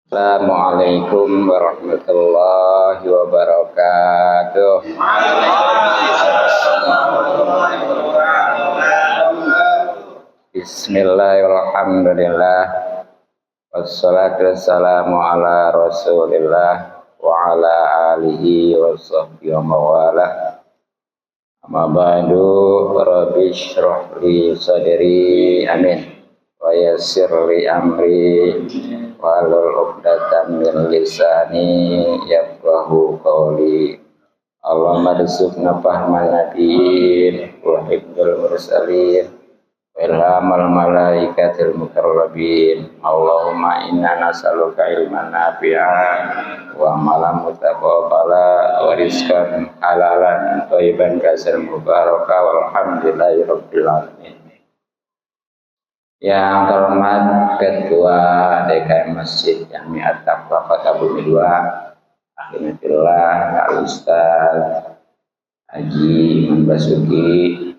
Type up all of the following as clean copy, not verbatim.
Assalamualaikum warahmatullahi wabarakatuh. Bismillahirrahmanirrahim. Wassalatu wassalamu ala rasulillah wa ala alihi wa sahbihi wa mawalah. Amma ba'du, rabbi shrah li sadri, amin, wa yassir li amri wahlul 'uqdatam min lisani yafqahu qawli. Allahumma rzuqna fahman nabiyyin wa hifdzal mursalin wa ilhamal malaikatil muqarrabin. Allahumma inna nas'aluka ilman nafi'an wa amalan mutaqabbala wa rizqan halalan thayyiban katsiran mubaraka walhamdulillahi rabbil alamin. Yang terhormat Ketua DKM Masjid Jami' At-Taqwa Kota Bumi 2, Akhirullah Al-Ustaz Haji Iman Basuki.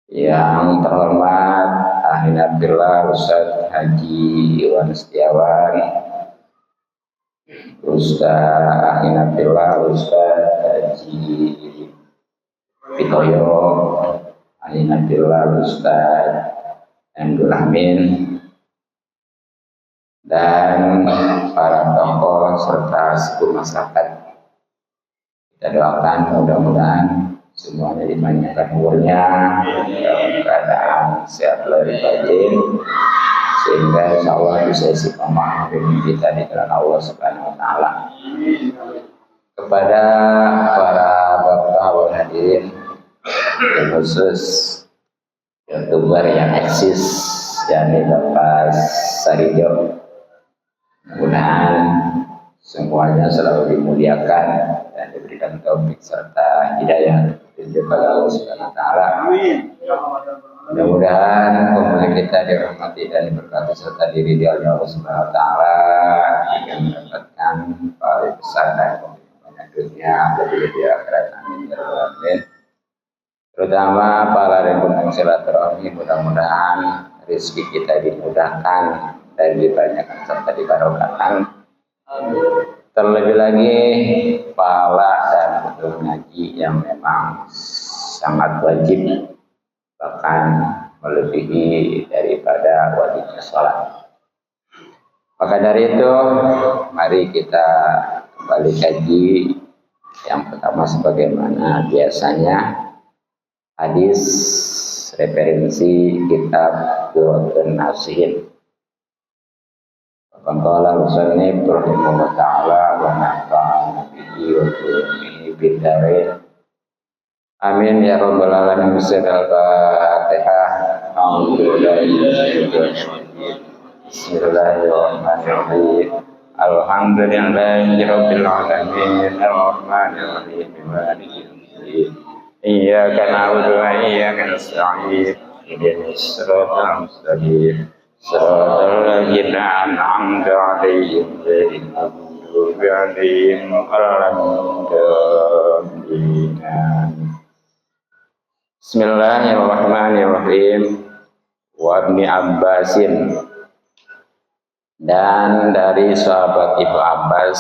Yang terhormat Ahin Abdullah Ustaz Haji Iwan Setiawan, Ustaz Ahin Abdullah Ustaz Haji Pitoyo, Ahin Abdullah Ustaz Abdul Amin, dan para tokoh serta seluruh masyarakat. Kita doakan mudah-mudahan semuanya dipanjangkan umurnya dalam keadaan sehat lahir batin, sehingga insya Allah bisa istiqomah kita di jalan Allah Subhanahu Wa Taala. Kepada para bapak hadirin, khusus YouTuber yang eksis, yakni Bapak Sarijo, mudah-mudahan semuanya selalu dimuliakan dan diberikan taufik serta hidayah dari Allah Subhanahu Wa Taala. Mudah-mudahan kemuliaan kita dirahmati dan diberkati serta diri di Allah Subhanahu Wa Taala, yang mendapatkan pahala besar dan banyak dunia lebih di akhirat. Amin ya rabbal alamin. Terutama para rekan silaturahmi, mudah-mudahan rezeki kita dimudahkan dan dibanyakan serta dibarokahkan. Terlebih lagi pahala dan betul ngaji yang memang sangat wajib, bahkan melebihi daripada wajibnya sholat. Maka dari itu, mari kita kembali kaji yang pertama sebagaimana biasanya. Hadis referensi kitab Durratun Nasihin. Qala musannif rahimahullah ta'ala wa nafa'ana bihi wa bihi bidarain. Amin ya rabbal alamin. Al-Fatihah. Bismillahirrahmanirrahim. Alhamdulillahi rabbil alamin. Ar-Rahmanir Rahim. Maliki yaumiddin. Iyyaka na'budu wa iyyaka nasta'in. Ihdinas siratal mustaqim. Siratal ladzina an'amta 'alaihim ghairil maghdubi 'alaihim waladdallin. Bismillahirrahmanirrahim. Wa Ibnu Abbasin, dan dari sahabat Ibnu Abbas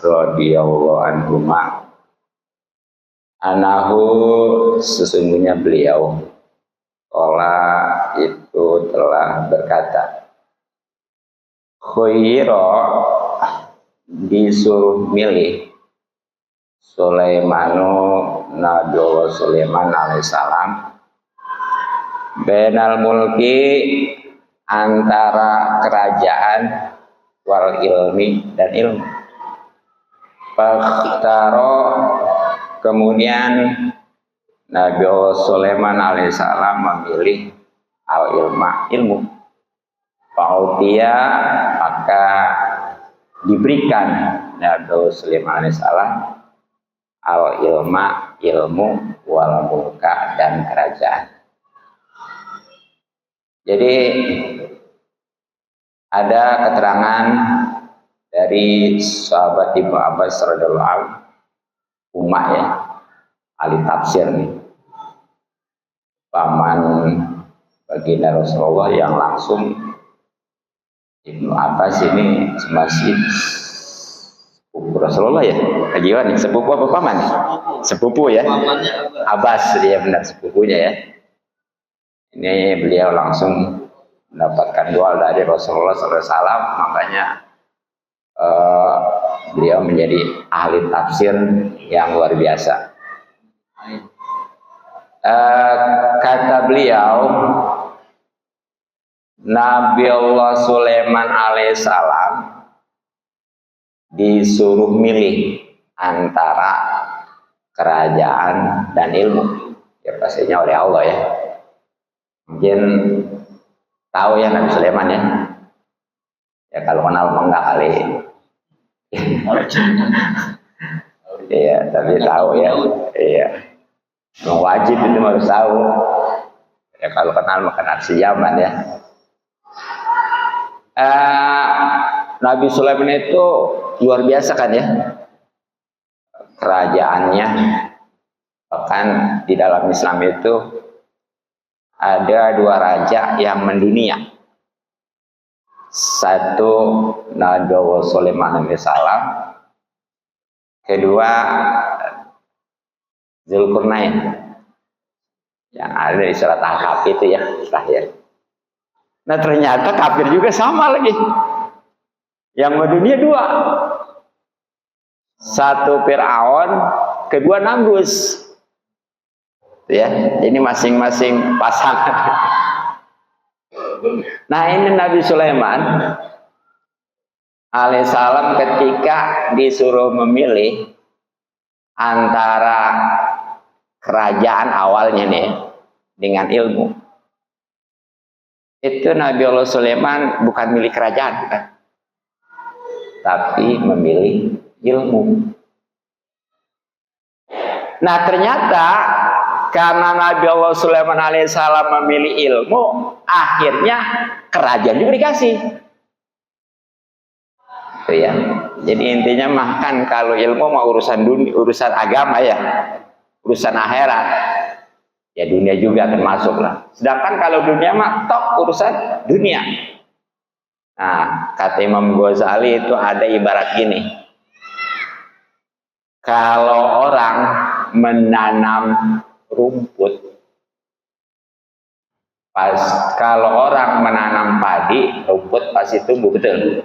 radhiyallahu anhuma, anahu sesungguhnya beliau itu telah berkata, khuira disuruh milih Sulaimanu Nabi Sulaiman alaihissalam bainal mulki antara kerajaan wal ilmi dan ilmu. Fakhtaro, kemudian Nabi Sulaiman alaihissalam memilih al-ilma, ilmu. Fa'utiya, maka diberikan Nabi Sulaiman alaihissalam al-ilma, ilmu, wal mulka, dan kerajaan. Jadi ada keterangan dari sahabat Ibnu Abbas radhiyallahu anhu, Umar ya, ahli tafsir nih, paman baginda Rasulullah yang langsung Ibnu Abbas ini masih sepupu Rasulullah ya? Gimana nih? Sepupu apa paman? Sepupu ya? Abbas, dia benar sepupunya ya. Ini beliau langsung mendapatkan doa dari Rasulullah SAW, makanya beliau menjadi ahli tafsir yang luar biasa. Kata beliau, Nabi Allah Sulaiman alaihissalam disuruh milih antara kerajaan dan ilmu. Ya pastinya oleh Allah ya. Mungkin tahu ya Nabi Sulaiman ya. Ya kalau kenal enggak kali. Iya, tapi tahu ya. Iya. Wajib itu harus tahu. Ya kalau kenal makan aksi Yaman ya. Nabi Sulaiman itu luar biasa kan ya. Kerajaannya, bahkan di dalam Islam itu ada 2 raja yang mendunia. Satu Nabi Sulaiman alaihissalam, kedua Zulkarnain yang ada di surat Al-Kahfi itu ya terakhir. Nah ternyata kafir juga sama lagi. Yang mendunia 2, satu Fir'aun, kedua Namrus. Ya, ini masing-masing pasangan. Nah ini Nabi Sulaiman alaihissalam ketika disuruh memilih antara kerajaan awalnya nih dengan ilmu, itu Nabi Allah Sulaiman bukan milik kerajaan bukan, tapi memilih ilmu. Nah ternyata karena Nabi Allah Sulaiman alaihissalam memilih ilmu, akhirnya kerajaan juga dikasih. Itu ya. Jadi intinya mah kan kalau ilmu mah urusan dunia, urusan agama ya, urusan akhirat. Ya dunia juga termasuk lah. Sedangkan kalau dunia mah tok urusan dunia. Nah, kata Imam Ghazali itu ada ibarat gini. Kalau orang menanam rumput, kalau orang menanam padi, rumput pasti tumbuh, betul.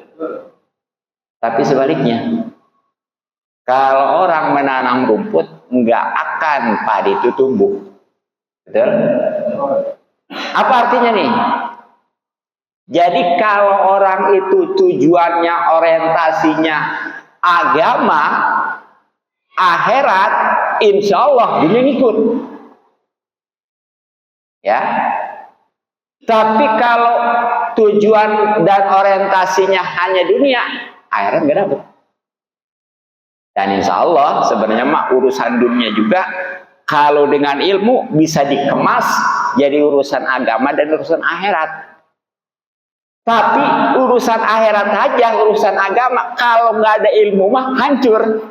Tapi sebaliknya, kalau orang menanam rumput, nggak akan padi itu tumbuh, betul? Apa artinya nih? Jadi kalau orang itu tujuannya, orientasinya agama, akhirat, insya Allah dunia ngikut. Ya. Tapi kalau tujuan dan orientasinya hanya dunia, akhirat nggak dapat. Dan insya Allah sebenarnya mah urusan dunia juga kalau dengan ilmu bisa dikemas jadi urusan agama dan urusan akhirat. Tapi urusan akhirat aja, urusan agama kalau nggak ada ilmu mah hancur.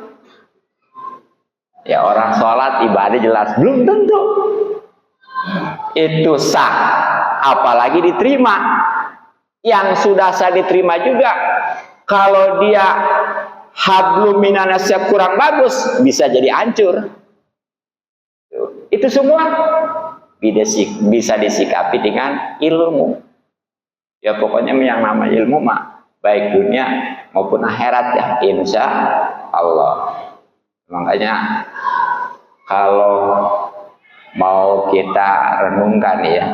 Ya orang sholat ibadah jelas belum tentu itu sah, apalagi diterima. Yang sudah sah diterima juga kalau dia hablum minanasnya kurang bagus bisa jadi hancur. Itu semua bisa disikapi dengan ilmu. Ya pokoknya yang namanya ilmu mah baik dunia maupun akhirat ya insya Allah. Makanya kalau mau kita renungkan ya,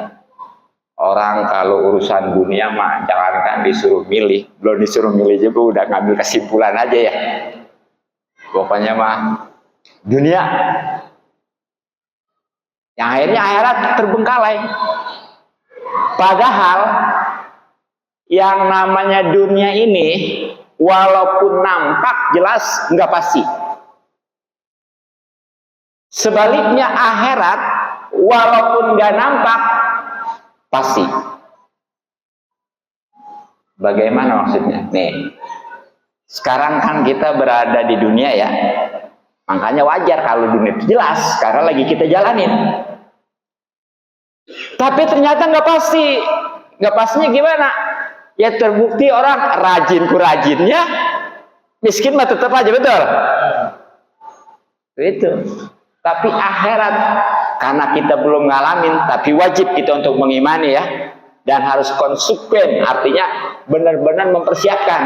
orang kalau urusan dunia mah jangankan disuruh milih, belum disuruh milih juga udah ngambil kesimpulan aja ya. Pokoknya mah dunia, yang akhirnya akhirat terbengkalai. Padahal yang namanya dunia ini walaupun nampak jelas nggak pasti. Sebaliknya akhirat walaupun nggak nampak pasti. Bagaimana maksudnya? Nih, sekarang kan kita berada di dunia ya, makanya wajar kalau dunia itu jelas karena lagi kita jalanin. Tapi ternyata nggak pasti. Nggak pastinya gimana? Ya terbukti orang rajinnya miskin mah tetap aja, betul? Itu. Tapi akhirat karena kita belum ngalamin, tapi wajib kita untuk mengimani ya, dan harus konsekuen, artinya benar-benar mempersiapkan.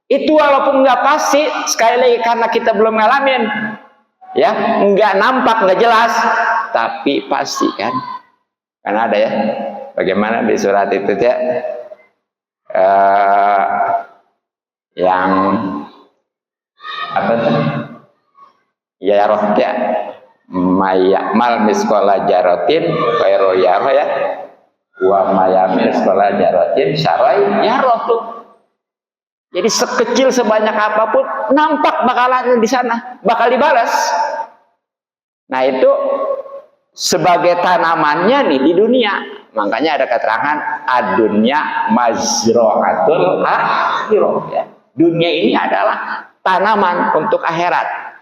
Itu walaupun nggak pasti, sekali lagi karena kita belum ngalamin, ya nggak nampak, nggak jelas, tapi pasti kan? Karena ada ya, bagaimana di surat itu ya, yang apa tuh? Ya rohnya mayamal miskola jarotin kairo yaro ya, wa mayamil miskola jarotin sarai yaro tuh. Jadi sekecil sebanyak apapun nampak bakalan di sana, bakal dibalas. Nah itu sebagai tanamannya nih di dunia. Makanya ada keterangan adunya mazroatul akhirah ya. Dunia ini adalah tanaman untuk akhirat.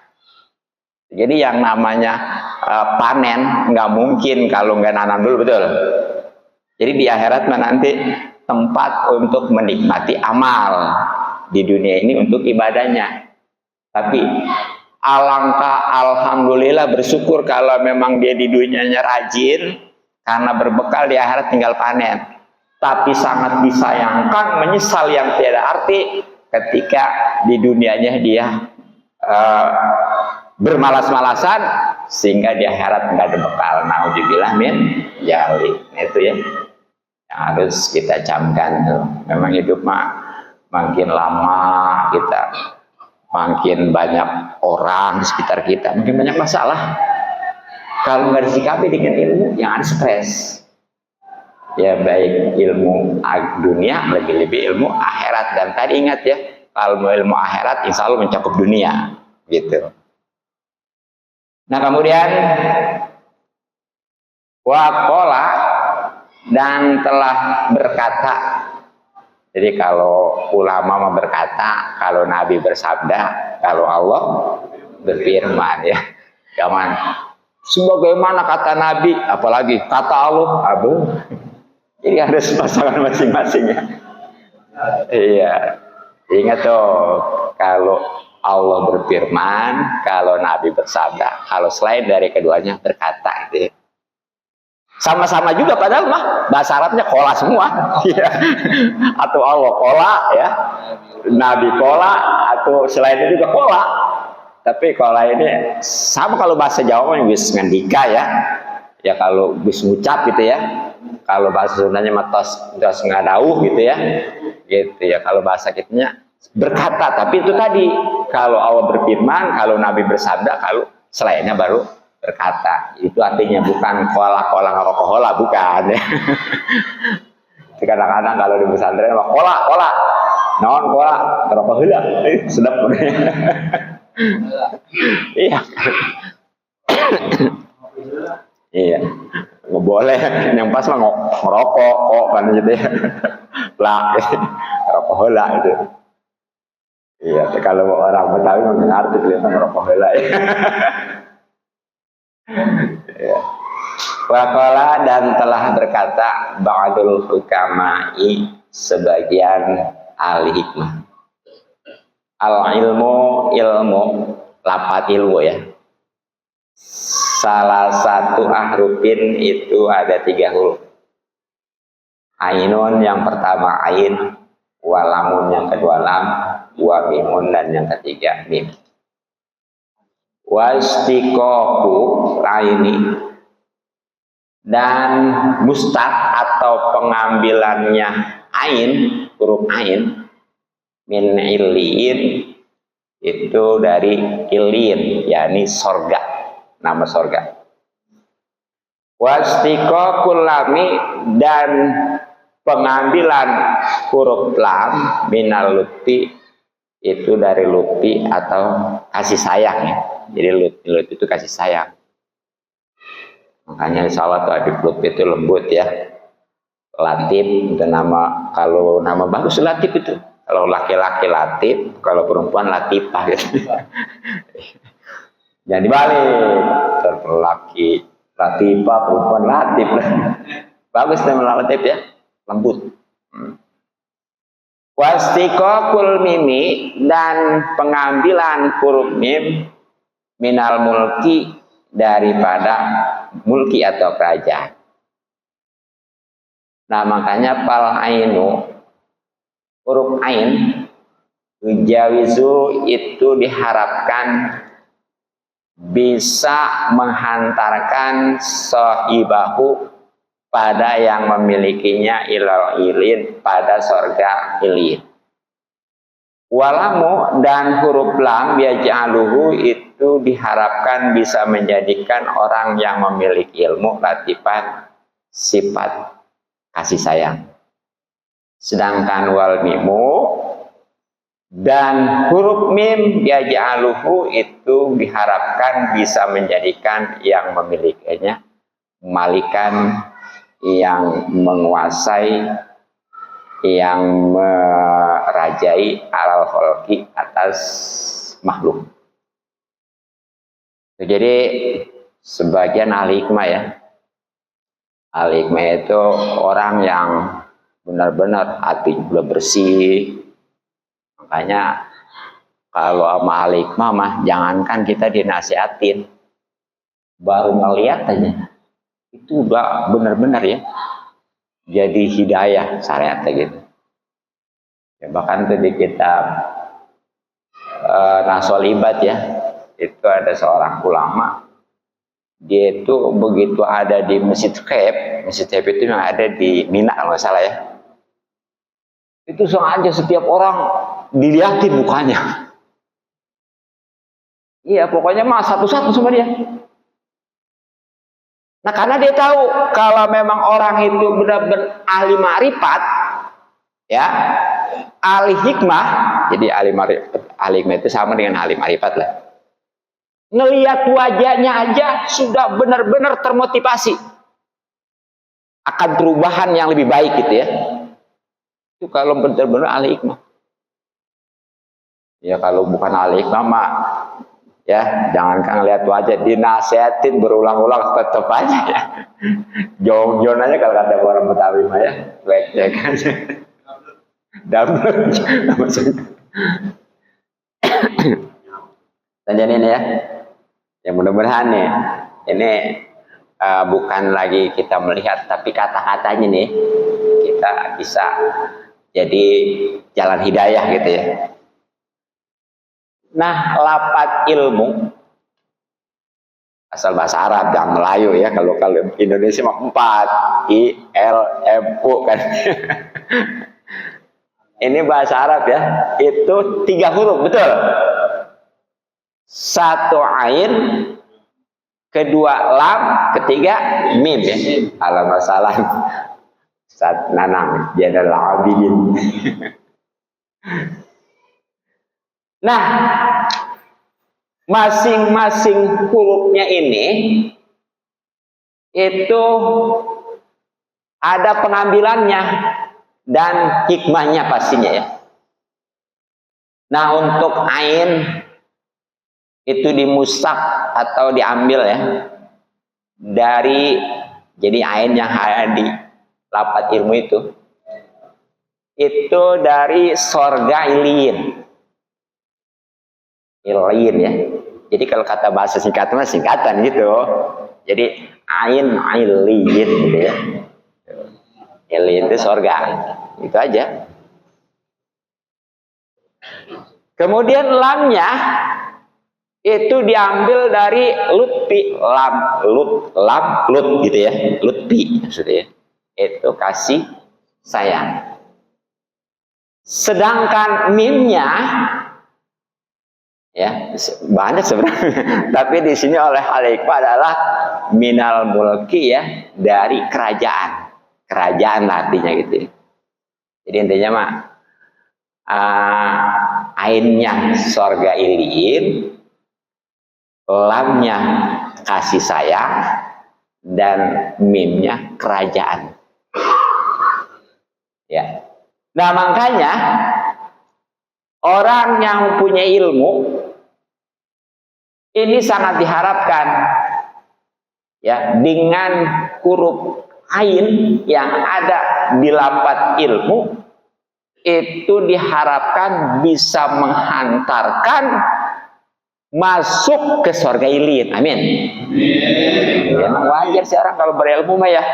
Jadi yang namanya panen nggak mungkin kalau nggak nanam dulu, betul. Jadi di akhirat nanti tempat untuk menikmati amal, di dunia ini untuk ibadahnya. Tapi alangkah alhamdulillah bersyukur kalau memang dia di dunianya rajin, karena berbekal di akhirat tinggal panen. Tapi sangat disayangkan, menyesal yang tiada arti ketika di dunianya dia bermalas-malasan sehingga di akhirat nggak ada bekal. Nauzubillah min dzalik. Itu ya yang harus kita camkan tuh. Memang hidup mah makin lama kita makin banyak orang di sekitar kita, makin banyak masalah. Kalau nggak disikapi dengan ilmu, yang ada stres. Ya baik ilmu dunia, lebih-lebih ilmu akhirat. Dan tadi ingat ya, kalau ilmu akhirat insya Allah mencakup dunia, gitu. Nah kemudian waqala dan telah berkata. Jadi kalau ulama mau berkata, kalau Nabi bersabda, kalau Allah berfirman ya, jangan sebagaimana kata Nabi, apalagi kata Allah, abu. Jadi harus pasangan masing-masing ya. Iya, ingat tuh kalau Allah berfirman, kalau Nabi bersabda, kalau selain dari keduanya berkata itu. Sama-sama juga padahal mah bahasa Arabnya kola semua. Atau Allah kola ya, Nabi kola, atau selain itu juga kola. Tapi kola ini sama kalau bahasa Jawa yang bis ngandika ya. Ya kalau bis ngucap gitu ya. Kalau bahasa Sundanya mah tos ngadauh gitu ya. Gitu ya. Kalau bahasa kitanya berkata, tapi itu tadi kalau Allah berfirman, kalau Nabi bersabda, kalau selainnya baru berkata. Itu artinya bukan kola ngarokohola, bukan ya. Kadang-kadang kalau di pesantren mah kola non kola ngarokohola sedap. Iya. Iya, nggak boleh. Yang pas mah ngerokok kok kan gitu ya. Lah, ngarokohola itu. Iya, kalau orang Betawi mungkin arti kelihatan ngerokok ya. Ya. Waqala dan telah berkata ba'dul hukama'i, sebagian ahli hikmah. Al ilmu lapat ilmu ya. Salah satu ahrufin itu ada 3 huruf. Ainun yang pertama ain, walamun yang kedua lam, wa mimun dan yang ketiga mim. Wastiqaqu aini dan mustaq atau pengambilannya ain, huruf ain min ilin itu dari ilin, yakni sorga, nama sorga. Wastiqaqul lami dan pengambilan huruf lam minal lutfi itu dari lutfi atau kasih sayang ya. Jadi lutfi itu kasih sayang. Makanya insya Allah tuh Habib Lutfi itu lembut ya. Latif itu nama, kalau nama bagus Latif itu. Kalau laki-laki Latif, kalau perempuan Latifah gitu. Jangan dibalik. Laki Latifah, perempuan Latif. Bagus nama Latif ya, lembut. Wastiqaqul mimi, dan pengambilan huruf mim minal mulki, daripada mulki atau kerajaan. Nah makanya pal ainu, huruf ain jawizu itu diharapkan bisa menghantarkan sahibahu pada yang memilikinya ilal ilin, pada sorga ilin. Walamu, dan huruf lam yaj'aluhu itu diharapkan bisa menjadikan orang yang memiliki ilmu latifan, sifat kasih sayang. Sedangkan wal mimu dan huruf mim yaj'aluhu itu diharapkan bisa menjadikan yang memilikinya malikan, yang menguasai, yang merajai alal kholqi, atas makhluk. Jadi sebagian ahli hikmah ya, ahli hikmah itu orang yang benar-benar hati udah bersih. Makanya kalau sama ahli hikmah mah jangankan kita dinasihatin, baru ngeliat aja itu udah benar-benar ya jadi hidayah syariatnya gitu ya. Bahkan di kitab Nasol Ibad ya, itu ada seorang ulama, dia itu begitu ada di Masjid Kheb itu yang ada di Mina kalau nggak salah ya, itu sengaja setiap orang dilihatin mukanya. Iya pokoknya mah satu-satu sama dia. Nah karena dia tahu kalau memang orang itu benar-benar ahli ma'rifat ya, ahli hikmah. Jadi ahli hikmah itu sama dengan ahli ma'rifat lah. Ngelihat wajahnya aja sudah benar-benar termotivasi akan perubahan yang lebih baik gitu ya. Itu kalau benar-benar ahli hikmah. Ya kalau bukan ahli hikmah mah ya jangankan lihat wajah, dinasihatin berulang-ulang tetap aja ya. Jong-jong aja kalau kata orang Betawi mah ya, lecek aja. Double. Dan jadi ini ya, yang mudah-mudahan nih, ini bukan lagi kita melihat, tapi kata-katanya nih kita bisa jadi jalan hidayah gitu ya. Nah, lapat ilmu asal bahasa Arab dan Melayu ya. Kalau Indonesia mah 4 I L M U kan. Ini bahasa Arab ya. Itu 3 huruf, betul. 1 ain, 2 lam, 3 mim ya. Alamat salam. Sat nanang jadal abidin. Nah, masing-masing hurufnya ini itu ada pengambilannya dan hikmahnya pastinya ya. Nah, untuk ain itu dimusab atau diambil ya dari, jadi ain yang ada di lapat ilmu itu dari sorga ilin. Ilin ya. Jadi kalau kata bahasa singkatan singkatan gitu. Jadi ain ilin gitu ya. Ilin itu surga. Itu aja. Kemudian lamnya itu diambil dari lutfi, lut gitu ya. Lutfi maksudnya. Itu kasih sayang. Sedangkan mimnya ya banyak sebenarnya, tapi di sini oleh al-hikmah adalah minal mulki ya, dari kerajaan artinya gitu. Jadi intinya mah ainnya sorga ilin, lamnya kasih sayang, dan mimnya kerajaan ya. Nah makanya orang yang punya ilmu ini sangat diharapkan ya dengan huruf ain yang ada di lapat ilmu itu diharapkan bisa menghantarkan masuk ke surga ilin. Amin. Ya, emang wajar sih orang kalau berilmu mah ya.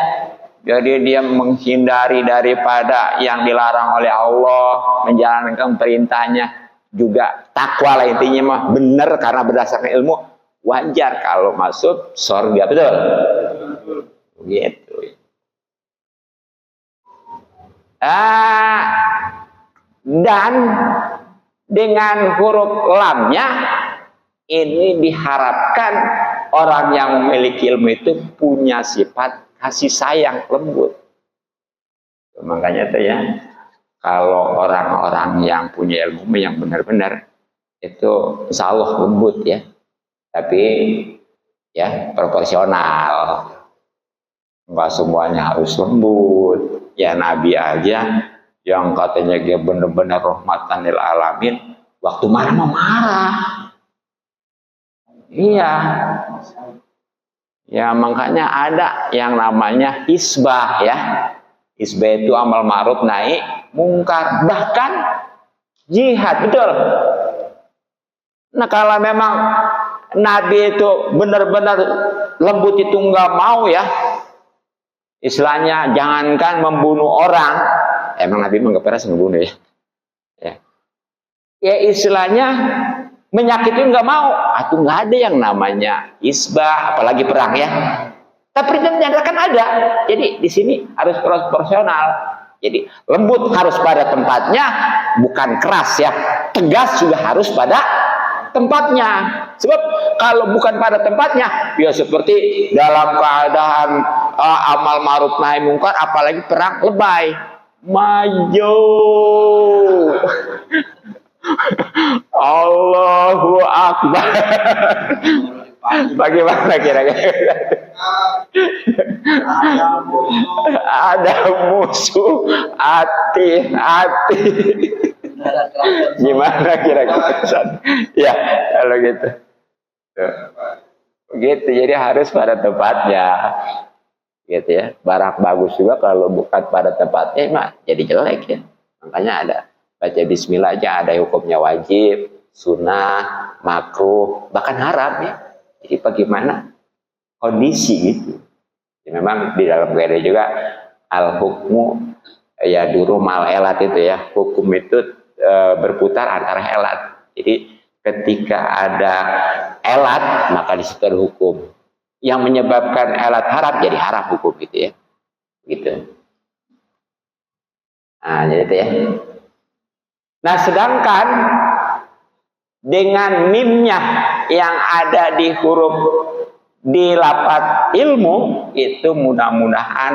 Jadi dia menghindari daripada yang dilarang oleh Allah, menjalankan perintahnya, juga takwa lah intinya mah, benar karena berdasarkan ilmu. Wajar kalau masuk surga, betul? Gitu. Dan dengan huruf lamnya ini diharapkan orang yang memiliki ilmu itu punya sifat kasih sayang lembut. Makanya tuh ya, kalau orang-orang yang punya ilmu yang benar-benar itu insya Allah lembut ya, tapi ya proporsional. Enggak semuanya harus lembut. Ya Nabi aja yang katanya dia benar-benar rahmatan lil alamin, waktu marah marah. Iya. Ya makanya ada yang namanya hisbah ya. Hisbah itu amal ma'ruf nahi mungkar, bahkan jihad, betul. Nah kalau memang Nabi itu benar-benar lembut itu nggak mau ya, istilahnya jangankan membunuh orang, emang Nabi nggak pernah membunuh ya. Ya istilahnya menyakitin nggak mau, atau nggak ada yang namanya isbah, apalagi perang ya. Tapi ternyata kan ada. Jadi di sini harus proporsional. Jadi lembut harus pada tempatnya, bukan keras ya. Tegas juga harus pada tempatnya. Sebab kalau bukan pada tempatnya, ya seperti dalam keadaan amal ma'ruf nahi mungkar, apalagi perang lebay, maju. Allahu Akbar. Bagaimana kira-kira? Ada musuh hati-hati. Gimana kira-kira? Ya, kalau gitu. Begitu, jadi harus pada tempatnya. Gitu ya. Barang bagus juga kalau bukan pada tempatnya mah jadi jelek ya. Makanya ada baca bismillah aja ada hukumnya wajib, sunnah, makruh, bahkan haram ya. Jadi bagaimana kondisi gitu. Ya, memang di dalam kaidah juga al hukmu ya duru mal elat itu ya. Hukum itu berputar antara elat. Jadi ketika ada elat maka di situ ada hukum. Yang menyebabkan elat haram jadi haram hukum gitu ya. Gitu. Nah, jadi itu ya. Nah, sedangkan dengan mimnya yang ada di huruf di lafaz ilmu itu mudah-mudahan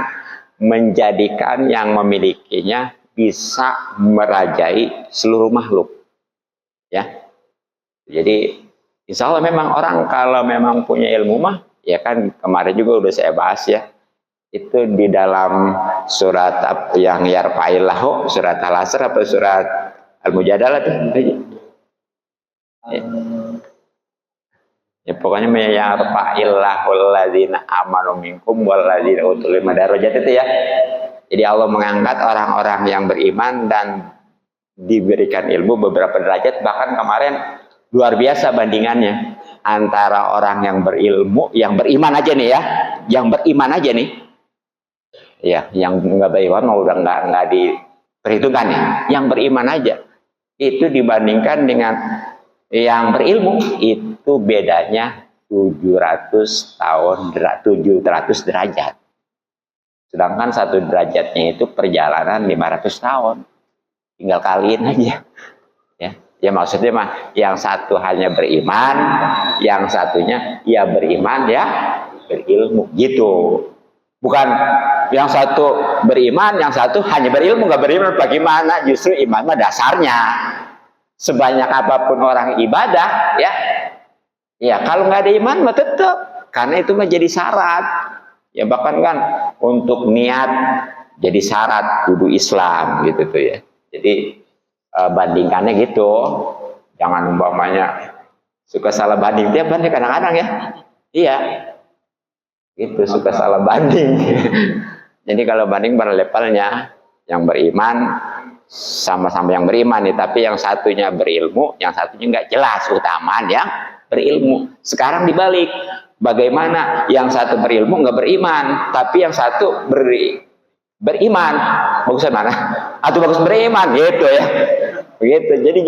menjadikan yang memilikinya bisa merajai seluruh makhluk. Ya. Jadi insya Allah memang orang kalau memang punya ilmu mah, ya kan kemarin juga udah saya bahas ya. Itu di dalam surat yang yarfa'illahu, surat Al-Asr atau surat Al-Mujadalah tuh. Ya pokoknya yang yarfa'illahul ladzina amanu minkum wal ladzina utul ilma darajat itu ya. Jadi Allah mengangkat orang-orang yang beriman dan diberikan ilmu beberapa derajat, bahkan kemarin luar biasa bandingannya antara orang yang berilmu, yang beriman aja nih ya, yang beriman aja nih. Ya, yang nggak beriman mau udah nggak diperhitungkan nih. Yang beriman aja itu dibandingkan dengan yang berilmu itu bedanya 700 tahun, 700 derajat. Sedangkan satu derajatnya itu perjalanan 500 tahun. Tinggal kaliin aja. Ya maksudnya mah yang satu hanya beriman, yang satunya ya beriman ya berilmu gitu. Bukan yang satu beriman, yang satu hanya berilmu, nggak beriman. Bagaimana? Justru iman mah dasarnya. Sebanyak apapun orang ibadah, ya kalau nggak ada iman mah tetap, karena itu mah jadi syarat. Ya bahkan kan untuk niat jadi syarat kudu Islam gitu tuh ya. Jadi bandingkannya gitu, jangan umpamanya suka salah banding tiap banding kadang-kadang ya. Iya. Itu suka salah banding. Jadi kalau banding pada levelnya yang beriman sama-sama yang beriman nih, tapi yang satunya berilmu, yang satunya nggak jelas utamaan yang berilmu. Sekarang dibalik, bagaimana yang satu berilmu nggak beriman, tapi yang satu beriman, bagusan mana? Atau bagus beriman, gitu ya. Begitu. Jadi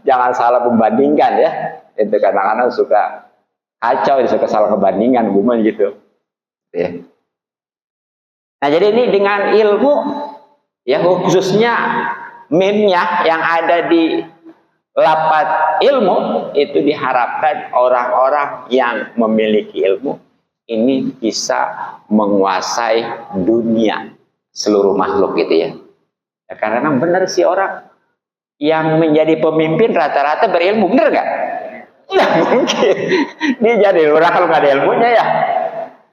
jangan salah membandingkan ya. Itu kadang-kadang suka kacau, suka salah kebandingan, gimana gitu. Ya. Nah, jadi ini dengan ilmu, ya khususnya mimnya yang ada di lafaz ilmu, itu diharapkan orang-orang yang memiliki ilmu ini bisa menguasai dunia, seluruh makhluk gitu ya. Ya karena memang benar sih orang yang menjadi pemimpin rata-rata berilmu, bener nggak? Nggak mungkin dia jadi lurah kalau nggak ada ilmunya ya.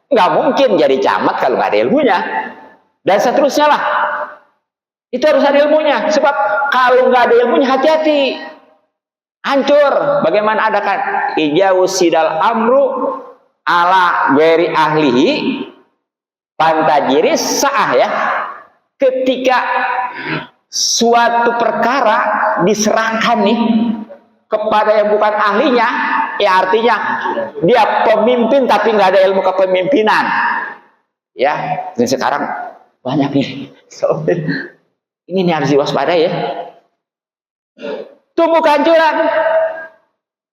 Nggak mungkin jadi camat kalau nggak ada ilmunya. Dan seterusnya lah. Itu harus ada ilmunya. Sebab kalau nggak ada ilmunya, hati-hati. Hancur. Bagaimana ada kan? Ijawusidal amru ala ghairi ahlihi pantajiris sa'ah ya. Ketika suatu perkara diserahkan nih kepada yang bukan ahlinya, ya artinya dia pemimpin tapi nggak ada ilmu kepemimpinan. Ya, dan sekarang banyak nih. Ini harus diwaspadai ya. Tunggu kehancuran.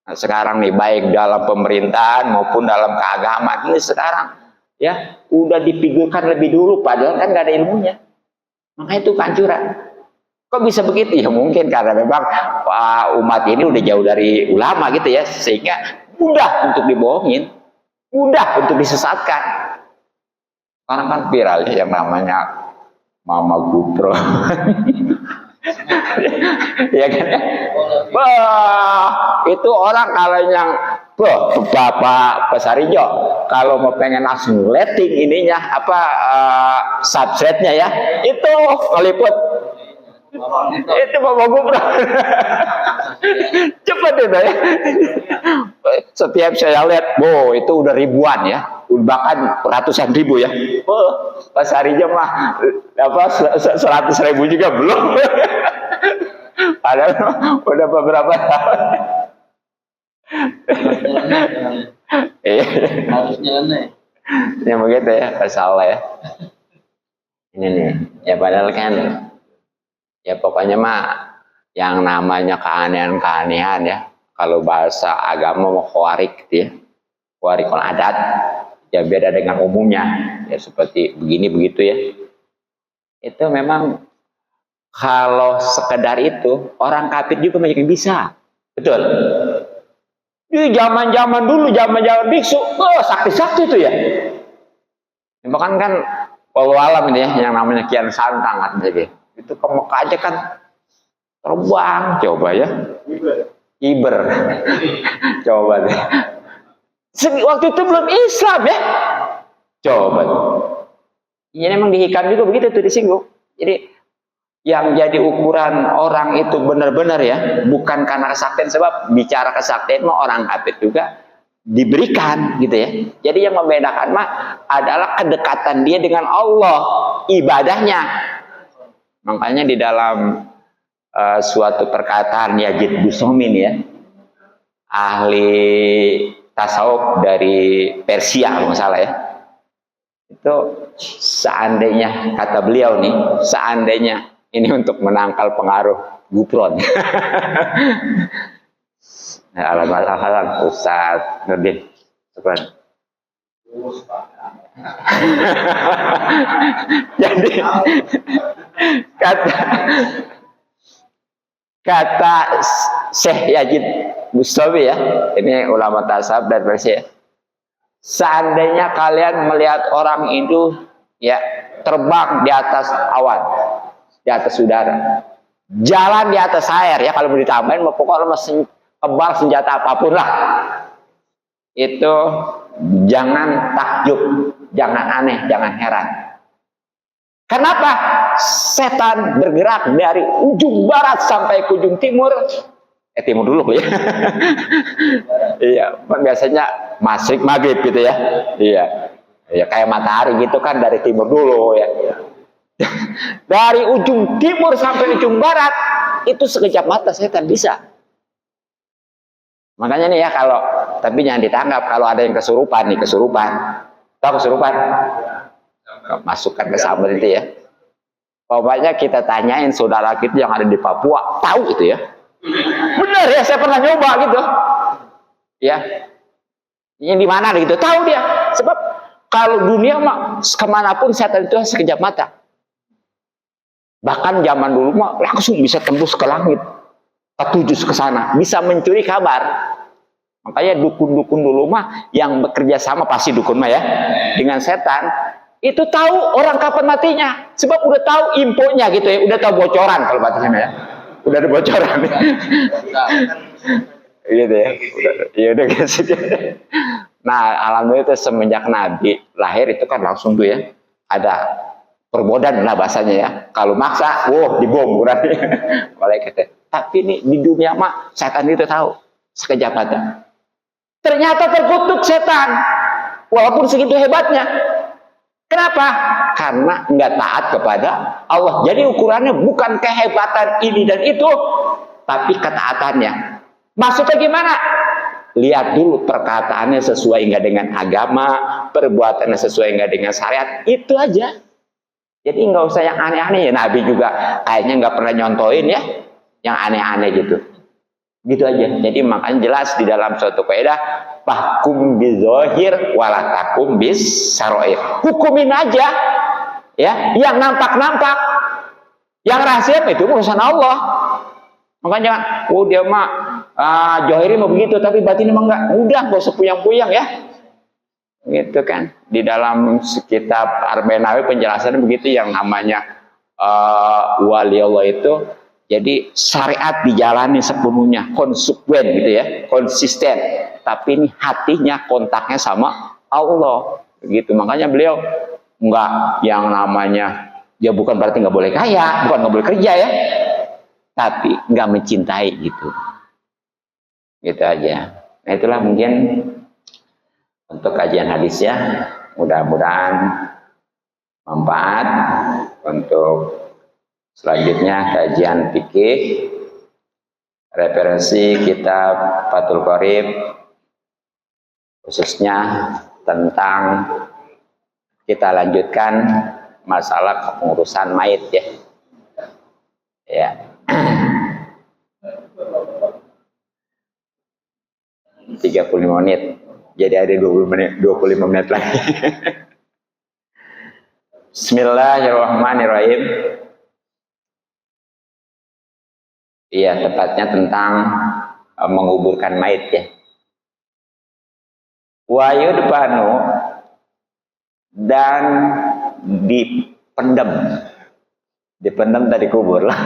Nah, sekarang nih baik dalam pemerintahan maupun dalam keagamaan ini sekarang ya udah dipikirkan lebih dulu, padahal kan nggak ada ilmunya. Makanya itu kehancuran. Kok bisa begitu? Ya mungkin karena memang umat ini udah jauh dari ulama gitu ya, sehingga mudah untuk dibohongin, mudah untuk disesatkan. Karena kan viral ya yang namanya Mama Gupro. Ya kan ya? Wah, itu orang kalau yang Bapak Pasarijo kalau mau pengen langsung letting ininya substratenya ya, itu meliput itu Bapak Gubernur. Cepat itu ya. Setiap saya lihat, itu udah ribuan ya, bahkan ratusan ribu ya. Pas harinya mah 100.000 juga belum. Padahal udah beberapa tahun. Harus jalan. Ya begitu ya, salah ya. Ini nih, ya padahal kan ya pokoknya mah yang namanya keanehan-keanehan ya, kalau bahasa agama mau khawarik gitu ya, khawarikul adat ya beda dengan umumnya ya, seperti begini begitu ya. Itu memang kalau sekedar itu orang kafir juga banyak yang bisa, betul. Di zaman-zaman dulu, zaman-zaman biksu, sakti-sakti itu ya. Bahkan kan walau alam ini ya, yang namanya Kian Santang kan jadi. Itu ke Mekah aja kan terbang, coba ya. Iber. Coba deh. Waktu itu belum Islam ya. Coba. Ini memang dihikam juga begitu tuh disinggung. Jadi yang jadi ukuran orang itu benar-benar ya, bukan karena kesaktian, sebab bicara kesaktian mah orang kafir juga diberikan gitu ya. Jadi yang membedakan mah adalah kedekatan dia dengan Allah, ibadahnya. Makanya di dalam suatu perkataan Yazid Busomin ya, ahli tasawuf dari Persia kalau nggak salah ya, itu seandainya kata beliau nih, seandainya ini untuk menangkal pengaruh Gupron. Alam Ustaz Nurdin. Jadi kata Syekh Yazid Bustami ya, ini ulama tasawuf dan Persia. Seandainya kalian melihat orang itu ya terbang di atas awan, di atas udara, jalan di atas air ya, kalau mau ditambahin pokoknya mesin kebal senjata apapun lah, itu jangan takjub, jangan aneh, jangan heran. Kenapa? Setan bergerak dari ujung barat sampai ke ujung timur. Timur dulu ya. Iya, biasanya masyrik maghrib gitu ya. Iya. Ya kayak matahari gitu kan dari timur dulu ya. Dari ujung timur sampai ujung barat itu sekejap mata setan bisa. Makanya nih ya, kalau tapi jangan ditangkap kalau ada yang kesurupan nih, kesurupan. Tahu kesurupan? Masukkan ke sambal itu ya. Pokoknya kita tanyain saudara kita yang ada di Papua, tahu itu ya. Benar ya, saya pernah nyoba gitu. Ya. Ini di mana gitu, tahu dia. Sebab kalau dunia mah kemanapun setan itu sekejap mata. Bahkan zaman dulu mah langsung bisa tembus ke langit. Ketujuh ke sana, bisa mencuri kabar. Makanya dukun-dukun dulu mah yang bekerja sama, pasti dukun mah ya, dengan setan, itu tahu orang kapan matinya. Sebab udah tahu infonya gitu ya, udah tahu bocoran kalau bahasanya ya. Udah ada bocoran. Gitu ya. Udah gitu. Nah, alhamdulillah itu semenjak Nabi lahir itu kan langsung tuh ya, ada perbodan lah bahasanya ya. Kalau maksa, dibom berarti. Malaikat. Tapi ini di dunia mah setan itu tahu sekejap mata. Ternyata terkutuk setan, walaupun segitu hebatnya. Kenapa? Karena nggak taat kepada Allah. Jadi ukurannya bukan kehebatan ini dan itu, tapi ketaatannya. Maksudnya gimana? Lihat dulu perkataannya sesuai nggak dengan agama, perbuatannya sesuai nggak dengan syariat, itu aja. Jadi nggak usah yang aneh-aneh ya. Nabi juga kayaknya nggak pernah nyontoin ya yang aneh-aneh gitu. Gitu aja. Jadi makanya jelas di dalam suatu kaidah, fahkum bizohir walatakum bis saroir. Hukumin aja ya, yang nampak-nampak, yang rahasia itu urusan Allah. Makanya dia mah johiri mah begitu, tapi batinnya mah enggak. Udah, gak usah puyang-puyang ya. Gitu kan. Di dalam kitab Arbenawi penjelasannya begitu, yang namanya wali Allah itu, jadi syariat dijalani sepenuhnya, konsekuen gitu ya, konsisten. Tapi ini hatinya kontaknya sama Allah, gitu. Makanya beliau enggak yang namanya, ya bukan berarti nggak boleh kaya, bukan nggak boleh kerja ya, tapi nggak mencintai gitu, gitu aja. Nah itulah mungkin untuk kajian hadis ya, mudah-mudahan manfaat untuk selanjutnya kajian fikih, referensi kitab Fathul Qorib, khususnya tentang kita lanjutkan masalah pengurusan mayit ya. Ya. 35 menit. Jadi ada 25 menit lagi. Bismillahirrahmanirrahim. Iya, tepatnya tentang menguburkan mayit ya. Wa yudfanu, dan dipendam dari kubur lah.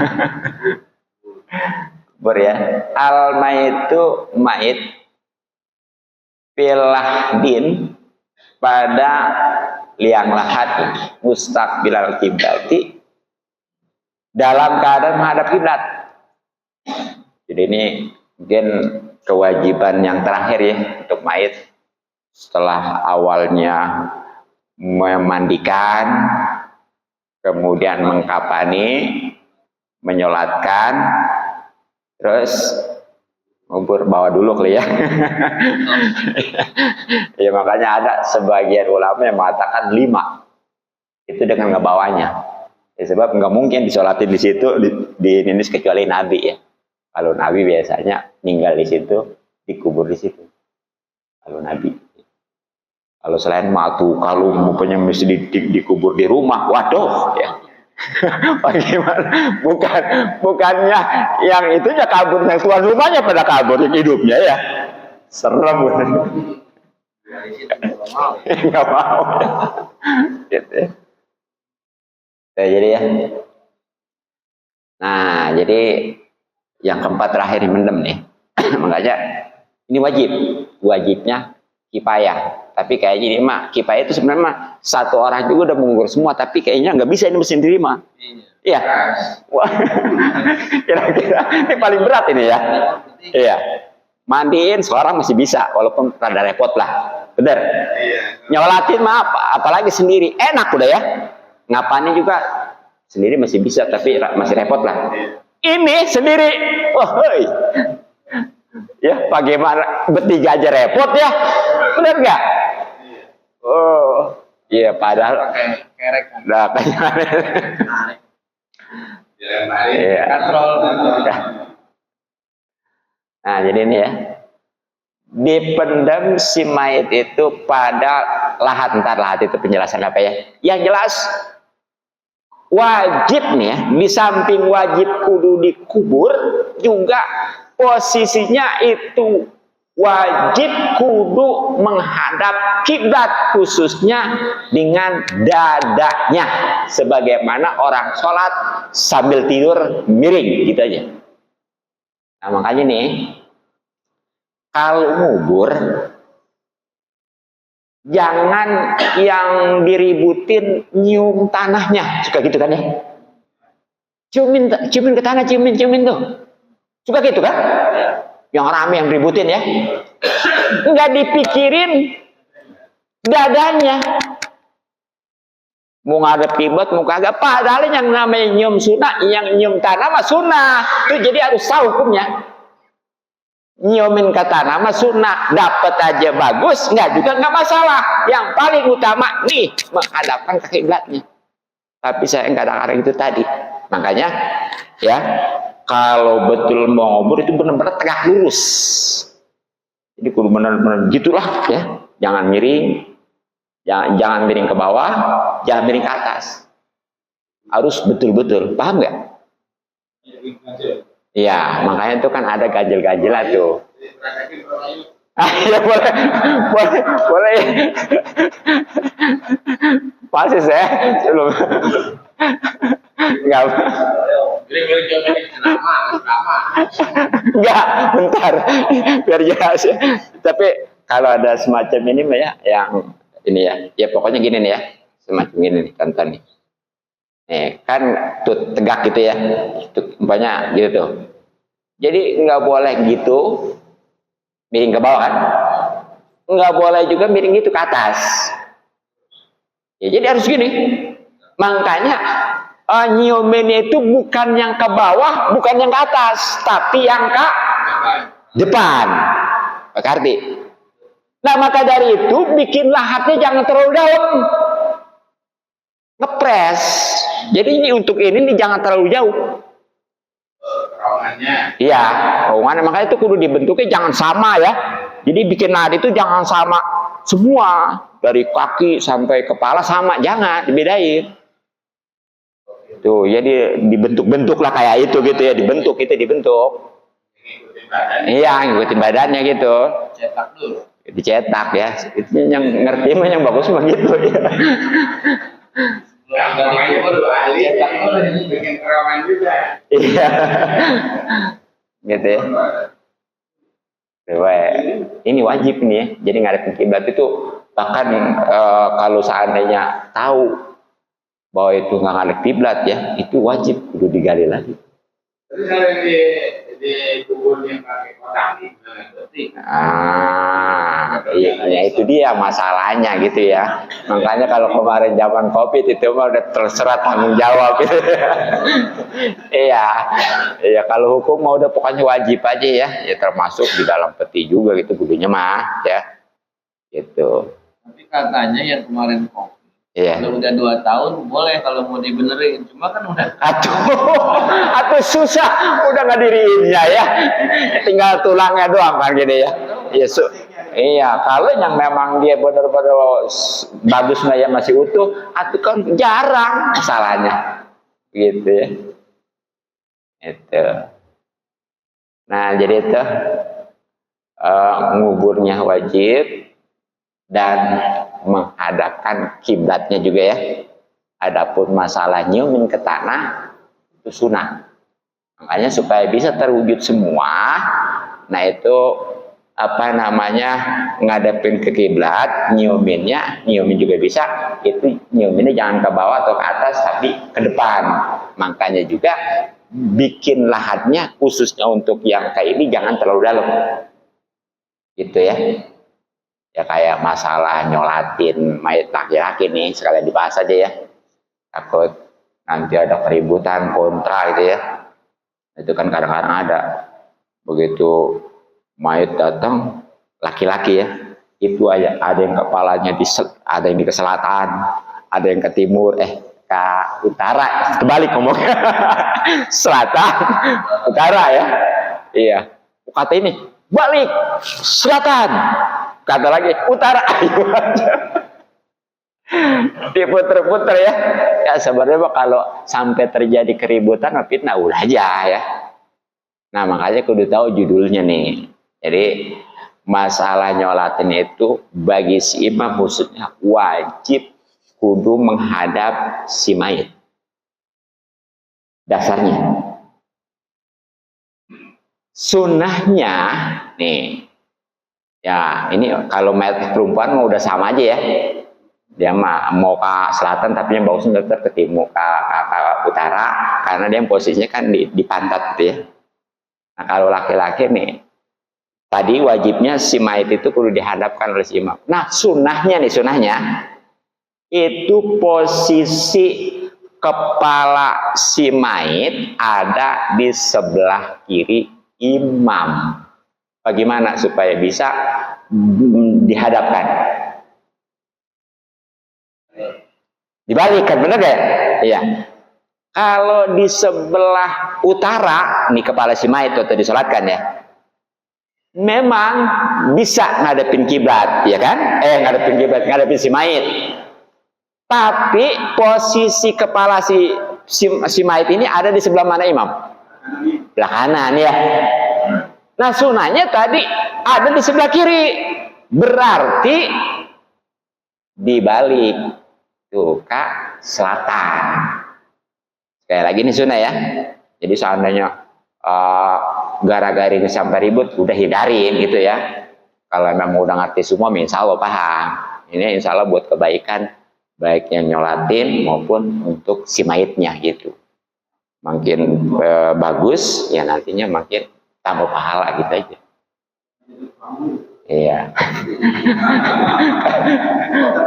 Kubur ya. Al maitu mayit filahdin, pada liang lahat mustaqbilal kiblati, dalam keadaan menghadap kiblat. Jadi ini mungkin kewajiban yang terakhir ya untuk mayit, setelah awalnya memandikan, kemudian mengkafani, menyolatkan, terus ngubur, bawa dulu kali ya. Ya makanya ada sebagian ulama yang mengatakan 5 itu dengan ngebawanya. Ya, sebab nggak mungkin disolatin di situ di Indonesia kecuali Nabi ya. Kalau Nabi biasanya tinggal di situ, dikubur di situ. Kalau Nabi. Kalau selain matu, kalau mupanya mesti dikubur di rumah, waduh ya. Bagaimana? Bukannya yang itunya kabur, yang tuan rumahnya pada kabur, yang hidupnya ya. Serem. Nggak mau. Gitu. Ya, jadi ya. Nah, jadi yang keempat terakhir mendem nih. Makanya ini wajibnya kifayah. Tapi kayaknya ini mah kifayah itu sebenarnya mah satu orang juga udah mengubur semua, tapi kayaknya nggak bisa ini mesti diterima. Iya. Wah. Kira-kira ini paling berat ini ya. Iya. Mandiin seorang masih bisa, walaupun rada repot lah. Bener. Nyolatin mah apalagi sendiri, enak udah ya. Ngapain juga sendiri masih bisa, tapi masih repot lah. Ini sendiri, ya bagaimana, bertiga aja repot ya, benar nggak? Oh, iya padahal kerek. Nah, iya. Katrol. Nah, jadi ini ya, dipendam si mayit itu pada lahat. Ntar lahat itu penjelasan apa ya? Yang jelas wajib nih ya, di samping wajib kudu dikubur, juga posisinya itu wajib kudu menghadap kiblat, khususnya dengan dadanya, sebagaimana orang sholat sambil tidur miring gitu aja. Nah makanya nih, kalau ngubur jangan yang diributin nyium tanahnya, suka gitu kan ya? Ciumin ke tanah, ciumin tuh, suka gitu kan? Yang rame yang ributin ya, nggak dipikirin dadanya, mau ngadep kiblat mau kagak. Padahal yang namanya nyium sunnah, yang nyium tanah mah sunnah, itu jadi harus tahu hukumnya. Nyiumin ke tanah mah sunnah, dapat aja bagus, nggak juga nggak masalah. Yang paling utama nih menghadapkan ke kiblatnya. Tapi saya nggak ada arah itu tadi, makanya ya. Kalau betul mau ngubur itu benar-benar tegak lurus. Jadi kudu benar-benar gitulah ya. Jangan miring, jangan miring ke bawah, jangan miring ke atas. Harus betul-betul, paham nggak? Iya, makanya itu kan ada ganjel-ganjelan tuh. Ya boleh. Pasti saya belum. Enggak. Enggak, bentar. Biar jelas ya. Tapi kalau ada semacam ini ya, yang ini ya. Ya pokoknya gini nih ya. Semacam ini nih, contoh nih. Nih, kan tuh tegak gitu ya. Tuh, umpamanya gitu tuh. Jadi enggak boleh gitu miring ke bawah kan? Enggak boleh juga miring gitu ke atas. Ya jadi harus gini. Makanya nyiumin itu bukan yang ke bawah, bukan yang ke atas, tapi yang ke depan. Pak Karti. Nah maka dari itu bikin lahatnya jangan terlalu dalam, ngepres. Jadi ini untuk ini jangan terlalu jauh. Terowongannya. Iya, terowongannya. Makanya itu kudu dibentuknya jangan sama ya. Jadi bikin lahat itu jangan sama semua, dari kaki sampai kepala sama, jangan dibedain. Tuh, jadi dibentuk-bentuk lah kayak itu gitu ya, dibentuk. Iya, ngikutin badannya gitu. Cetak dulu. Dicetak ya. Itu yang ngerti mah yang bagus mah gitu ya. Cetak dulu ini bikin terowongan juga. Iya. Gitu ya. Ini wajib nih ya. Jadi ngadepin kiblat itu bahkan kalau seandainya tahu bahwa itu nggak ngadep kiblat ya, itu wajib kudu digali lagi. Tapi kalau di kubur yang pakai kotak ini, ya itu dia masalahnya gitu ya. Makanya kalau kemarin zaman COVID itu mah udah terserah tanggung jawab gitu. Iya kalau hukum mah udah pokoknya wajib aja ya termasuk di dalam peti juga gitu kudunya mah ya. Gitu. Tapi katanya yang kemarin COVID. Iya. Kalau udah 2 tahun boleh kalau mau dibenerin, cuma kan udah. Atuh susah, udah nggak dirinya ya, tinggal tulangnya doang kan gitu ya. Iya, kalau yang memang dia benar-benar bagusnya ya masih utuh, atuh kan jarang masalahnya, gitu ya. Itu. Nah jadi itu nguburnya wajib dan menghadapkan kiblatnya juga ya. Adapun masalah nyiumin ke tanah itu sunnah. Makanya supaya bisa terwujud semua, nah itu apa namanya ngadepin ke kiblat, nyiumin juga bisa. Itu nyiuminnya jangan ke bawah atau ke atas, tapi ke depan. Makanya juga bikin lahatnya khususnya untuk yang kayak ini jangan terlalu dalam, gitu ya. Ya kayak masalah nyolatin mayat laki-laki nih sekalian dibahas aja ya, takut nanti ada keributan kontra gitu ya. Itu kan kadang-kadang ada. Begitu mayat datang, laki-laki ya, itu aja ada yang kepalanya ada yang di ke selatan, ada yang ke timur, ke utara, kebalik ngomongnya. Selatan, utara ya. Iya. Kata ini, balik selatan. Kata lagi, utara. Diputer-puter ya. Ya sebenarnya kalau sampai terjadi keributan, fitnah udah aja ya. Nah makanya kudu tahu judulnya nih. Jadi masalah nyolatin itu bagi si imam khususnya wajib kudu menghadap si mayit. Dasarnya. Sunnahnya nih. Ya ini kalau mayit perempuan udah sama aja ya. Dia mau ke selatan tapi yang bagusnya tetap ke timur, ke utara, karena dia posisinya kan di pantat gitu ya. Nah kalau laki-laki nih, tadi wajibnya si mayit itu perlu dihadapkan oleh si imam. Nah sunnahnya itu posisi kepala si mayit ada di sebelah kiri imam. Bagaimana supaya bisa dihadapkan? Dibalikkan, bener gak? Iya. Kalau di sebelah utara, nih kepala si mayit atau disolatkan ya, memang bisa ngadepin kiblat, ya kan? Ngadepin kiblat, ngadepin si mayit. Tapi posisi kepala si mayit ini ada di sebelah mana imam? Sebelah kanan ya. Nah sunahnya tadi ada di sebelah kiri, berarti dibalik tuh ke selatan. Sekali lagi nih sunnah ya. Jadi seandainya gara-gara ini sampai ribut, udah hindarin gitu ya. Kalau memang udah ngerti semua, insya Allah paham. Ini insya Allah buat kebaikan, baik yang nyolatin maupun untuk si mayitnya gitu. Makin bagus, ya nantinya makin tambah pahala gitu aja. Iya.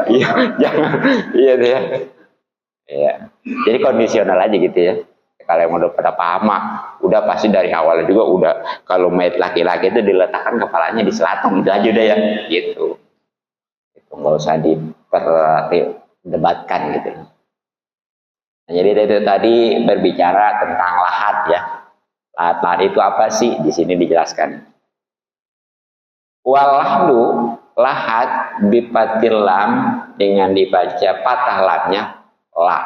Iya, jangan. Iya dia. Iya. Jadi kondisional aja gitu ya. Kalau yang udah pada paham, udah pasti dari awal juga udah kalau mayat laki-laki itu diletakkan kepalanya di selatan gitu aja udah ya, gitu. Itu nggak usah diperdebatkan gitu. Nah, jadi itu tadi berbicara tentang lahat ya. Lahat itu apa sih? Di sini dijelaskan. Walahdu lahat bipatil lam dengan dibaca patah lamnya la.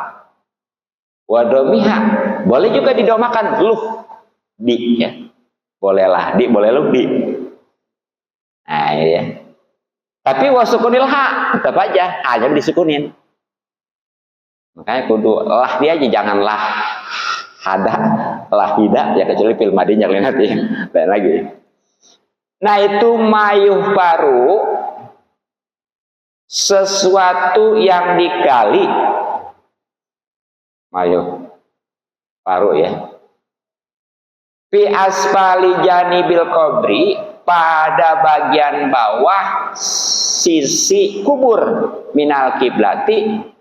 Wadomiha boleh juga didomakan luh di ya. Bolehlah di, boleh luh di. Nah ya. Tapi wasukunil ha tetap aja hanya disukunin. Makanya kudu lah dia aja, janganlah hada lah hida ya, kecuali fil madinya nanti lain lagi. Nah itu mayuh paru sesuatu yang digali. Mayuh paru ya. Fi asfali janibil qabri, pada bagian bawah sisi kubur, minal kiblati,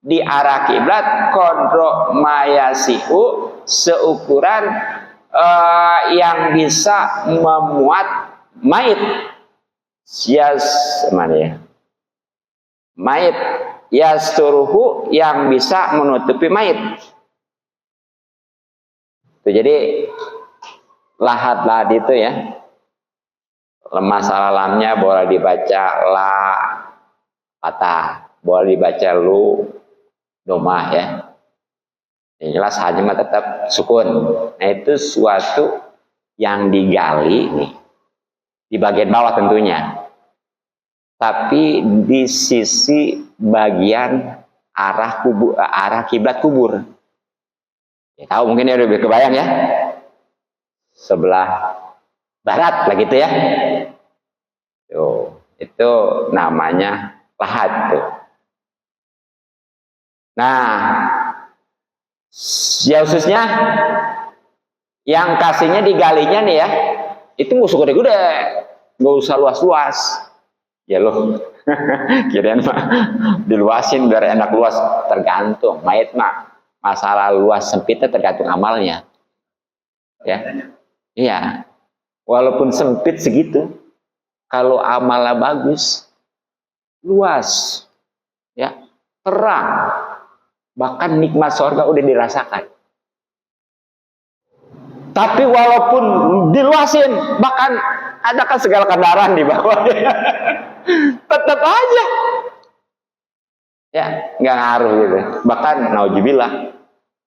di arah kiblat, kodro mayasiu, seukuran yang bisa memuat mayit. Mana ya? Mayit yasturuhu, yang bisa menutupi mayit. Jadi lahat itu ya, masalah lamnya boleh dibaca la patah, boleh dibaca lu domah ya. Yang jelas hanya tetap sukun. Nah itu suatu yang digali nih di bagian bawah tentunya, tapi di sisi bagian arah kubur, arah kiblat kubur. Ya, tahu mungkin ya, lebih kebayang ya, sebelah barat lah gitu ya. Tuh, itu namanya lahat tuh. Nah, ya khususnya yang kasihnya digalinya nih ya, itu nggak usah gede-gede, nggak usah luas-luas. Ya loh, kirain mah diluasin biar enak luas, tergantung. Mayit mah Masalah luas sempitnya tergantung amalnya. Ya. Iya. Walaupun sempit segitu, kalau amalnya bagus, luas, ya, terang, bahkan nikmat surga udah dirasakan. Tapi walaupun diluasin, bahkan ada kan segala kendaraan di bawahnya, tetap aja, ya, nggak ngaruh gitu. Bahkan nauzubillah,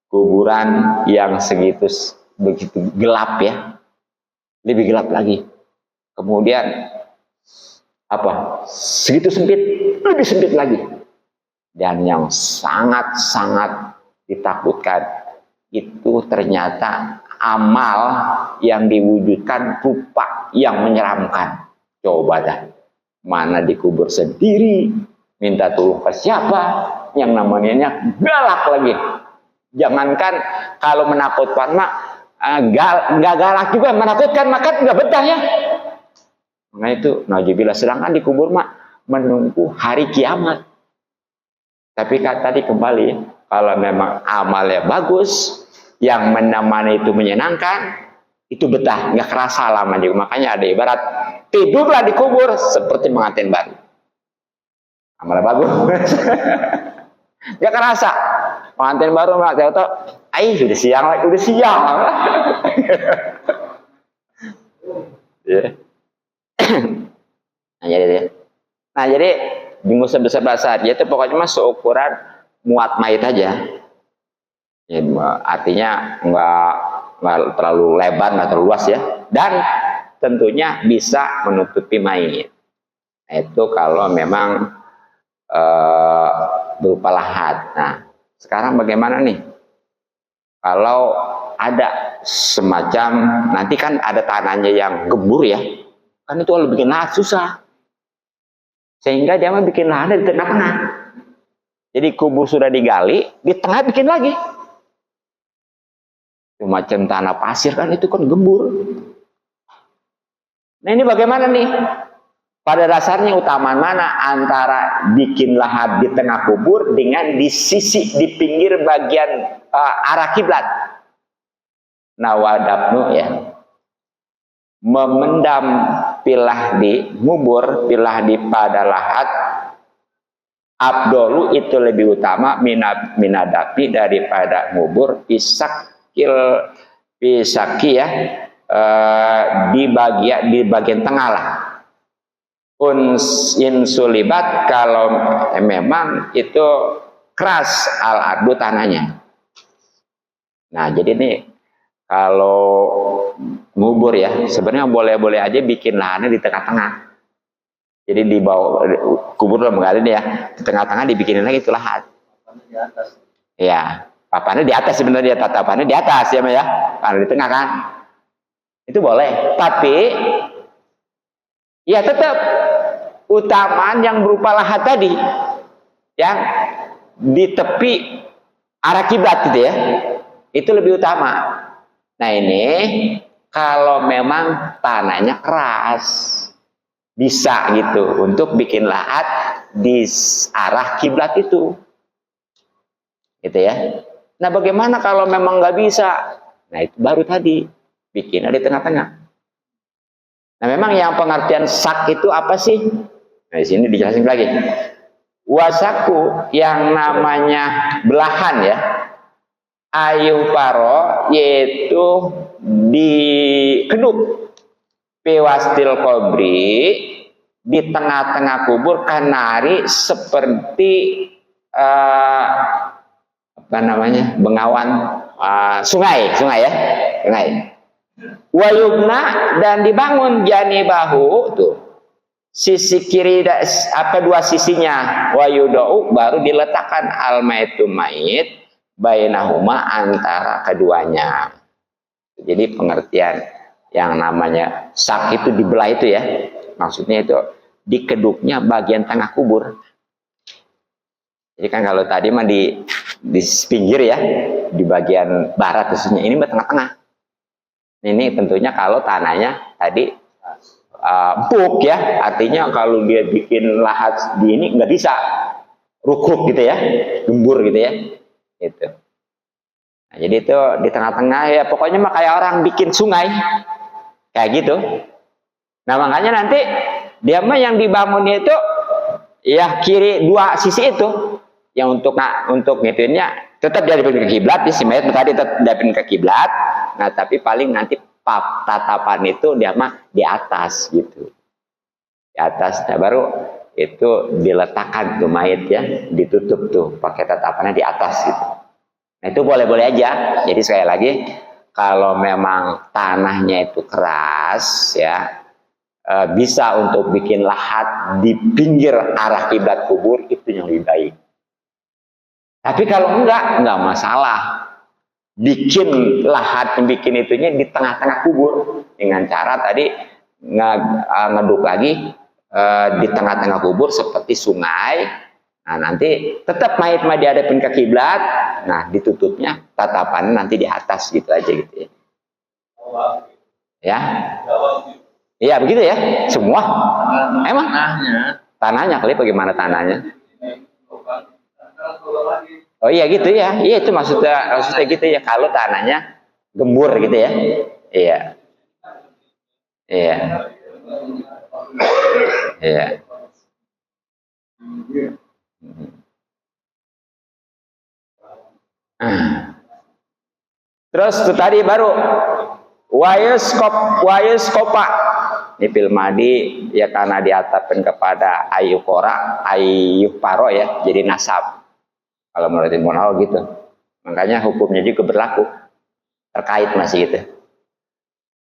kuburan yang segitu begitu gelap ya, lebih gelap lagi. Kemudian apa? Segitu sempit, lebih sempit lagi. Dan yang sangat-sangat ditakutkan itu ternyata amal yang diwujudkan rupa yang menyeramkan. Coba dah, mana dikubur sendiri, minta tolong ke siapa, yang namanya galak lagi. Jangankan kalau menakutkan mak, nggak galak juga, menakutkan maka nggak betah ya. Nah itu, nauzubillah, sedangkan dikubur mak menunggu hari kiamat. Tapi tadi kembali, kalau memang amalnya bagus, yang menemani itu menyenangkan, itu betah, nggak kerasa lama juga. Makanya ada ibarat tidurlah dikubur seperti pengantin baru. Amalnya bagus, nggak kerasa. Pengantin baru mak tahu-tahu, sudah siang lagi, udah siang. Nah jadi bingung sebesar-besar dia itu pokoknya mah seukuran muat mayit aja. Ya, artinya nggak terlalu lebar, nggak terlalu luas ya, dan tentunya bisa menutupi mayit. Nah, itu kalau memang berupa lahat. Nah sekarang bagaimana nih kalau ada semacam, nanti kan ada tanahnya yang gembur ya, kan itu kalau bikin lahat susah, sehingga dia mah bikin lahatnya di tengah-tengah. Jadi kubur sudah digali, di tengah bikin lagi. Macam tanah pasir kan itu kan gembur. Nah ini bagaimana nih? Pada dasarnya utamaan mana antara bikin lahat di tengah kubur dengan di sisi, di pinggir bagian arah kiblat. Nah wadabnu ya, memendam pilah di ngubur, pilah di pada lahat, abdolu itu lebih utama minadapi daripada ngubur pisaki ya, di bagian tengah lah. Insulibat kalau memang itu keras al-ardu tanahnya. Nah jadi nih kalau ngubur ya sebenarnya boleh-boleh aja bikin lahannya di tengah-tengah. Jadi di bawah kubur dalam kali ini ya, di tengah-tengah dibikinin lagi itu lahat. Di atas. Ya. Papannya di atas sebenarnya, tatapannya di atas ya, karena di tengah kan, itu boleh. Tapi ya tetap utamaan yang berupa lahat tadi, yang di tepi arah kiblat gitu ya, itu lebih utama. Nah ini kalau memang tanahnya keras, bisa gitu untuk bikin lahat di arah kiblat itu, gitu ya. Nah bagaimana kalau memang nggak bisa? Nah itu baru tadi bikin di tengah-tengah. Nah memang yang pengertian sak itu apa sih? Nah di sini dijelasin lagi. Wasaku yang namanya belahan ya, ayuh paro yaitu di keduk pewastil kobri di tengah-tengah kubur kanari seperti apa namanya, bengawan sungai ya, sungai. Wayubna dan dibangun janibahu tuh sisi kiri dua sisinya, wayudau baru diletakkan almaitu mayit bainahuma antara keduanya. Jadi pengertian yang namanya sak itu dibelah itu ya, maksudnya itu di keduknya bagian tengah kubur. Jadi kan kalau tadi mah di pinggir ya, di bagian barat khususnya, ini tengah-tengah. Ini tentunya kalau tanahnya tadi empuk ya, artinya kalau dia bikin lahat di ini nggak bisa rukuk gitu ya, gembur gitu ya, itu. Nah, jadi itu di tengah-tengah ya, pokoknya mah kayak orang bikin sungai kayak gitu. Nah makanya nanti dia mah yang dibangunnya itu ya kiri dua sisi itu, yang untuk ngituinnya tetap dihadapin ke kiblat, si mayat tadi tetap dihadapin ke kiblat. Nah tapi paling nanti tatapan itu dia mah di atas gitu, di atas. Nah baru itu diletakkan tuh mayat ya, ditutup tuh pakai tatapannya di atas gitu. Nah itu boleh-boleh aja. Jadi sekali lagi, kalau memang tanahnya itu keras ya, bisa untuk bikin lahat di pinggir arah kiblat kubur, itu yang lebih baik. Tapi kalau enggak masalah. Bikin lahat, bikin itunya di tengah-tengah kubur dengan cara tadi ngeduk lagi di tengah-tengah kubur seperti sungai. Nah nanti tetap mayat dihadapin ke kiblat. Nah ditutupnya tatapan nanti di atas gitu aja gitu ya. Ya. Iya begitu ya, semua. Emang tanahnya kali bagaimana tanahnya? Oh iya gitu ya, iya itu maksudnya gitu ya, kalau tanahnya gembur gitu ya. Iya. Iya. Iya. Terus itu tadi baru wayeskopa ini filmadi ya, karena diatapkan kepada ayuparo ya, jadi nasab kalau menurut Ibnu Nawawi gitu. Makanya hukumnya juga berlaku terkait masih gitu.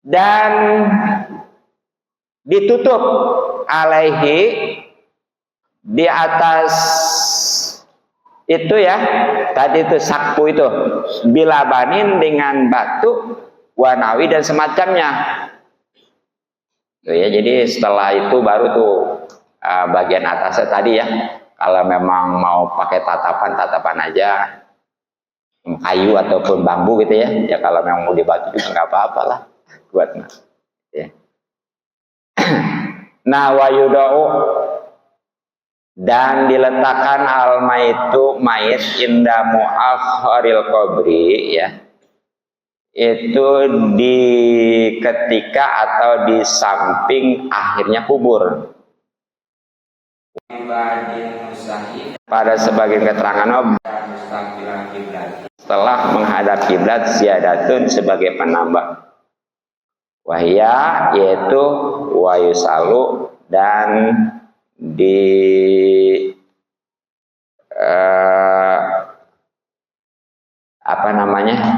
Dan ditutup alaihi di atas itu ya, tadi itu sakpu itu bilabanin dengan batu wanawi dan semacamnya tuh ya. Jadi setelah itu baru tuh bagian atasnya tadi ya, kalau memang mau pakai tatapan aja kayu ataupun bambu gitu ya, ya kalau memang mau di batu juga nggak apa-apa lah buat ya. Nah wayudau, dan diletakkan almaitu mayit inda mu'akhiril qabri ya, itu di ketika atau di samping akhirnya kubur. Pada sebagian keterangan setelah menghadap kiblat ziyadatun sebagai penambah, wahya yaitu wayusalu, dan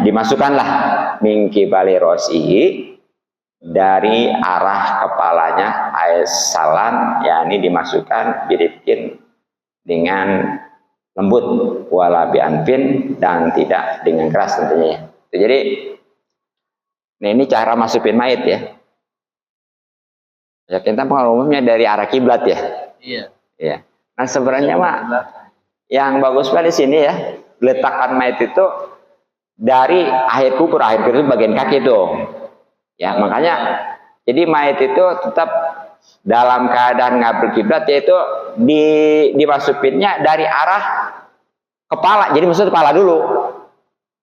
dimasukkanlah mingki bali rosihi, dari arah kepalanya aisalan, yakni dimasukkan dibikin dengan lembut, walabi anfin, dan tidak dengan keras tentunya. Jadi nah ini cara masukin mayit ya. Ya kita umumnya dari arah kiblat ya. Iya. Iya. Nah sebenarnya mah yang bagus di sini ya, letakkan mayit itu dari akhir kubur itu bagian kaki itu. Ya makanya jadi mayit itu tetap dalam keadaan ngadep kiblat, yaitu dimasukinnya dari arah kepala. Jadi maksud kepala dulu.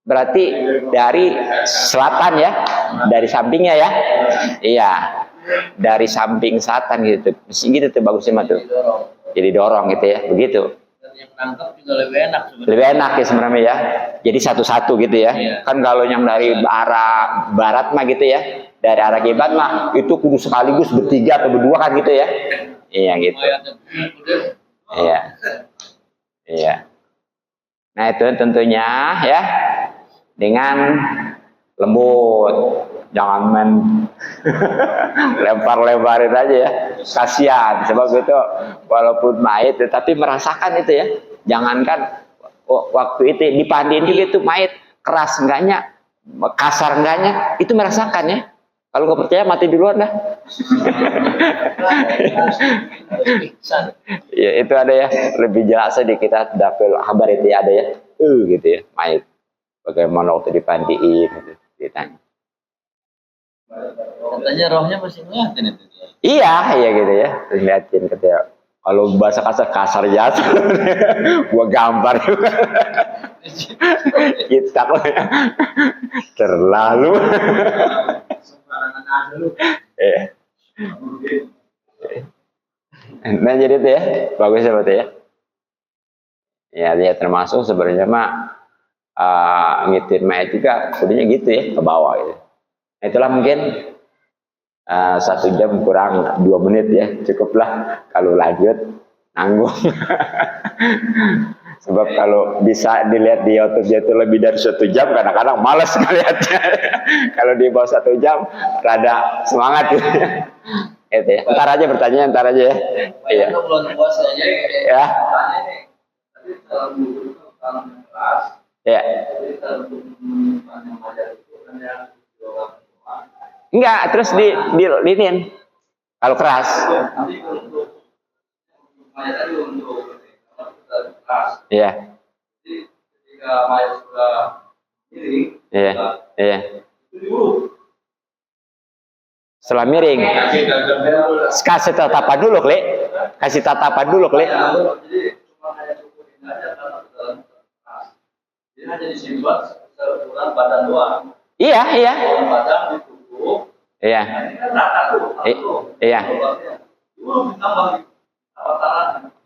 Berarti dari selatan ya, dari sampingnya ya. Iya. Dari samping selatan gitu. Gitu tuh bagusnya tuh. Jadi dorong gitu ya, begitu. Yang menangkap juga lebih enak sebenarnya. Lebih enak ya sebenarnya ya. Jadi satu-satu gitu ya. Iya. Kan kalau yang dari arah barat mah gitu ya. Dari arah kiblat mah itu kudu sekaligus bertiga atau berdua kan gitu ya. Iya gitu. Iya. Iya. Nah itu tentunya ya dengan lembut, jangan lempar-lemparin aja ya, kasihan. Sebab itu walaupun mayit tetapi merasakan itu ya. Jangankan waktu itu dipandiin juga itu mayit, keras enggaknya, kasar enggaknya, itu merasakan ya. Kalau nggak percaya mati duluan dah. Ya itu ada ya, lebih jelasnya di kita dapil kabar itu ya, ada ya, gitu ya, mayit. Bagaimana waktu dipandiin gitu, ditanya. Katanya rohnya masih ngeliatin itu. Iya gitu ya, ngeliatin katanya. Kalau bahasa kasar jatuh, gua gambar juga. Kita terlalu. Sembarangan aja lu. Iya. Nah jadi itu ya, bagus ya berarti ya. Ya dia termasuk sebenarnya mah ngitir mayat juga, sebenarnya gitu ya ke bawah gitu. Nah, itulah mungkin 1 jam kurang 2 menit ya, cukuplah. Kalau lanjut nanggung. Sebab kalau bisa dilihat di YouTube itu lebih dari 1 jam, kadang-kadang malas ngeliatnya. Kalau di bawah 1 jam, rada semangat gitu. Itu ya. Ntar aja bertanya, ntar aja ya. Iya. Ya. Ya. Enggak, terus dilinin. Kalau keras. Iya. Iya. Iya. Setelah miring. Kasih tatapan dulu, Klik. Kasih tatapan dulu, Klik. Iya, iya. Iya. Iya.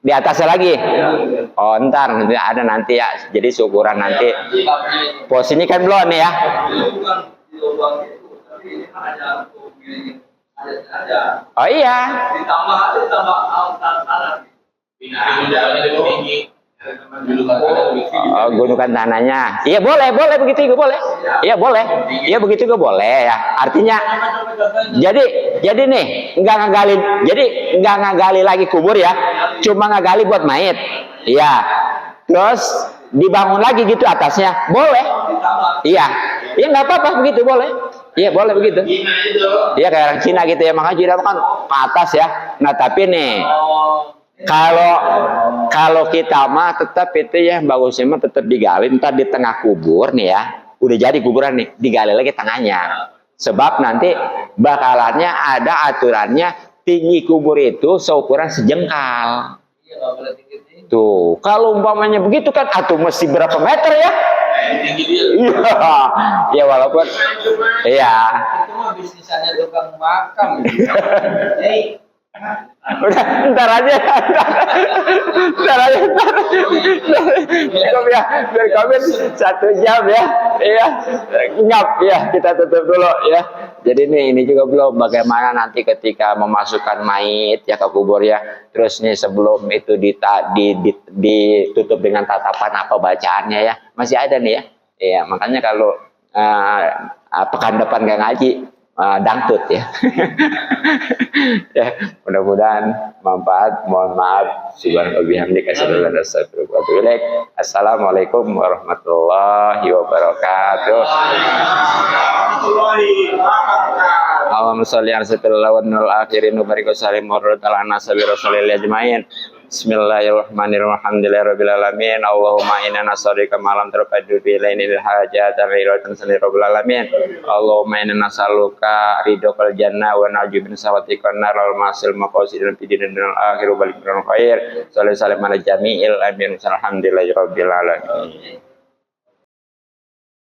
Di atasnya lagi. Oh, ntar ada nanti ya. Jadi syukuran nanti. Posisinya kan belum nih ya. Oh iya. Oh, gundukan tanahnya. Iya boleh begitu juga boleh. Iya boleh. Iya begitu juga boleh ya. Artinya jadi nih nggak ngagali lagi kubur ya. Cuma ngagali buat mayit. Iya. Terus dibangun lagi gitu atasnya. Boleh. Iya. Iya nggak apa-apa begitu boleh. Iya boleh begitu. Iya kayak orang Cina gitu ya. Makanya Cina kan ke atas ya. Nah tapi nih kalau kita mah tetap itu ya bagusnya mah tetap digali ntar di tengah kubur nih ya. Udah jadi kuburan nih, digali lagi tengahnya. Sebab nanti bakalannya ada aturannya tinggi kubur itu seukuran sejengkal. Tuh, kalau umpamanya begitu kan atuh mesti berapa meter ya? Iya, ya walaupun iya. Itu mah bisnisnya tukang makam. Udah, ntar aja. Cukup ya, biar komen 1 jam ya. Iya, ngap ya, kita tutup dulu ya. Jadi ini juga belum bagaimana nanti ketika memasukkan mayit ya ke kubur ya. Terus nih sebelum itu ditutup dengan tatapan apa bacaannya ya. Masih ada nih ya. Iya, makanya kalau pekan depan gak ngaji dangtut ya. Ya, mudah-mudahan manfaat. Mohon maaf. Subhanallah bihamdika asyhadu an la ilaha illa anta astaghfiruka wa atubu ilaik. Assalamualaikum warahmatullahi wabarakatuh. Allahumma sholli ala sayyidina wa nuril akhirin wa barik wa sallim wa ala nabi rasulillah ajmain. Bismillahirrahmanirrahim. Alhamdulillahirabbil alamin. Allahumma inna nas'aluka ma lam tarqadu bi lainil hajat wa ilatan sanirabbil alamin. Allahumma inna nas'aluka ridhal jannah wa na'udzu min sawatikon nar wal masil maqasidil fidin dan akhir balik khair. Sallallahu alaihi wa sallam ala jami'il amin. Alhamdulillahirabbil alamin.